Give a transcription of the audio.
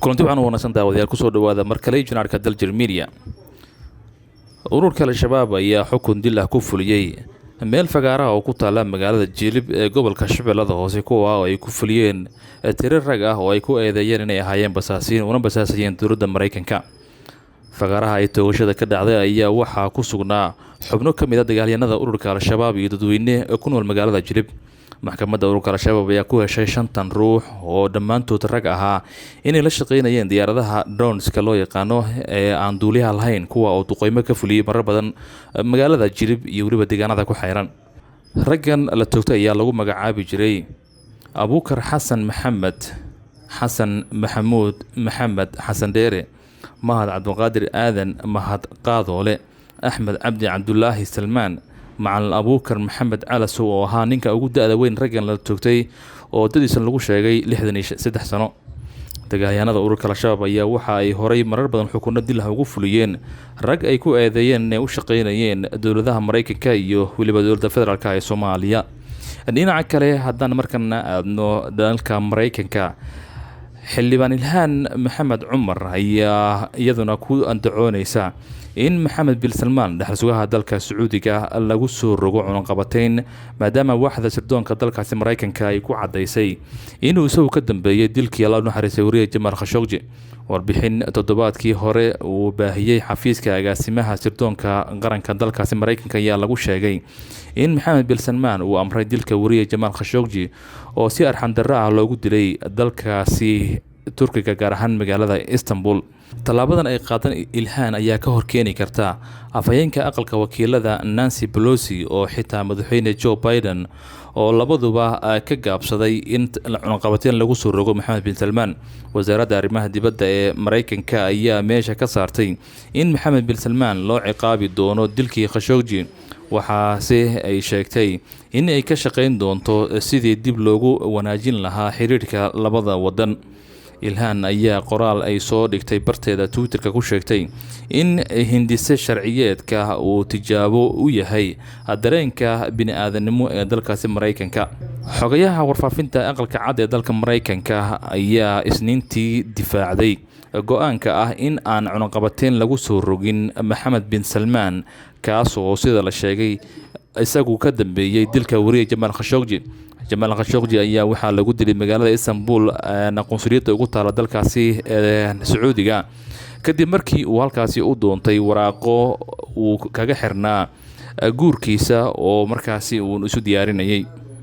kulanti waxaan u wanaagsan daawadayaal kusoo dhawaada markale janaarka daljir media. ururka al-shabaab ayaa xukun dil ah ku fuliyay meel fagaara oo ku taala magaalada Jilib ee gobolka Shabeellada Hoose kuwa oo ay ku fuliyeen tirar rag ah oo ay ku eedeeyeen inay ahaayeen basaasiin una basaasayeen dowladda Mareykanka. fagaaraha ay toogashada ka dhacday ayaa waxaa ku sugnaa xubno ka mid ah dagaalyahanada ururka al-shabaab iyo dadweyne ku nool magaalada Jilib. maxkamadda ururka al-shabaab ayaa ku heshay 50 ruux oo dhammaantood rag ahaa inay la shaqeynayeen diyaaradaha droneska loo yaqaano ee aan duuliyaha lahayn kuwa oo duqeymo ka fuliyay marar badan magaalada Jilib iyo waliba deegaanada ku xeeran. raggan la toogtay ayaa lagu magacaabi jiray Abuukar Xasan Maxamed, Xasan Maxamuud Maxamed Xasan Dheere, Mahad Cabdulqaadir Aadan Mahad Qaadoole, Axmed Cabdi Cabdullaahi Salmaan, macalin Abuukar Maxamed Calasow oo ahaa ninka ugu da'da weyn raggan la toogtay oo dadiisan lagu sheegay 63 sano. dagaalyahanada ururka al-shabaab ayaa waxa ay horay marar badan xukunno dil ah ugu fuliyeen rag ay ku eedeeyeen inay u shaqeynayeen dowladaha Mareykanka iyo waliba dowladda federaalka ee Soomaaliya. dhinaca kale haddaan markana aadno dalka Mareykanka, xildhibaan Ilhaan Maxamed Cumar ayaa iyaduna ku andacoonaysa in Maxamed bin Salmaan dhaxal sugaha dalka Sacuudiga lagu soo rogo cunaqabateyn maadaama waaxda sirdoonka dalkaasi Mareykanka ay ku cadaysay inuu isagu ka dambeeyay dilkii la naxariisay wariye Jamal Khashoggi. warbixin toddobaadkii hore uu baahiyay xafiiska agaasimaha sirdoonka qaranka dalkaasi Mareykanka ayaa lagu sheegay in Maxamed bin Salmaan uu amray dilka wariye Jamal Khashoggi oo si arxan darro ah loogu dilay dalkaasi Turkiga gaar ahaan magaalada Istanbul. tallaabadan ay qaadan Ilhaan ayaa ka horkeeni karta afhayeenka aqalka wakiilada Nancy Pelosi oo xitaa madaxweyne Joe Biden oo labaduba ka gaabsaday in cunaqabateyn lagu soo rogo Maxamed bin Salmaan. wasaaradda arrimaha dibadda ee Mareykanka ayaa meesha ka saartay in Maxamed bin Salmaan loo ciqaabi doono dilkii Khashoggi, waxaase ay sheegtay in ay ka shaqeyn doonto sidii dib loogu wanaajin lahaa xiriirka labada wadan. Ilhaan ayaa qoraal ay soo dhigtay barteeda Twitterka ku sheegtay in hindise sharciyeedka uu tijaabo u yahay dareenka bini'aadanimo ee dalkaasi Mareykanka. xogayaha warfaafinta aqalka cad ee dalka Mareykanka ayaa isniintii difaacday go'aanka ah in aan cunaqabateyn lagu soo rogin Maxamed bin Salmaan kaas oo sida la sheegay isagu ka dambeeyay dilka wariye Jamal Khashoggi. Jamal Khashoggi ayaa waxaa lagu dilay magaalada Istanbul qunsuliyadda ugu taala dalkaasi Sacuudiga kadib markii uu halkaasi u doontay waraaqo uu kaga xirnaa guurkiisa oo markaasi uu isu diyaarinayay.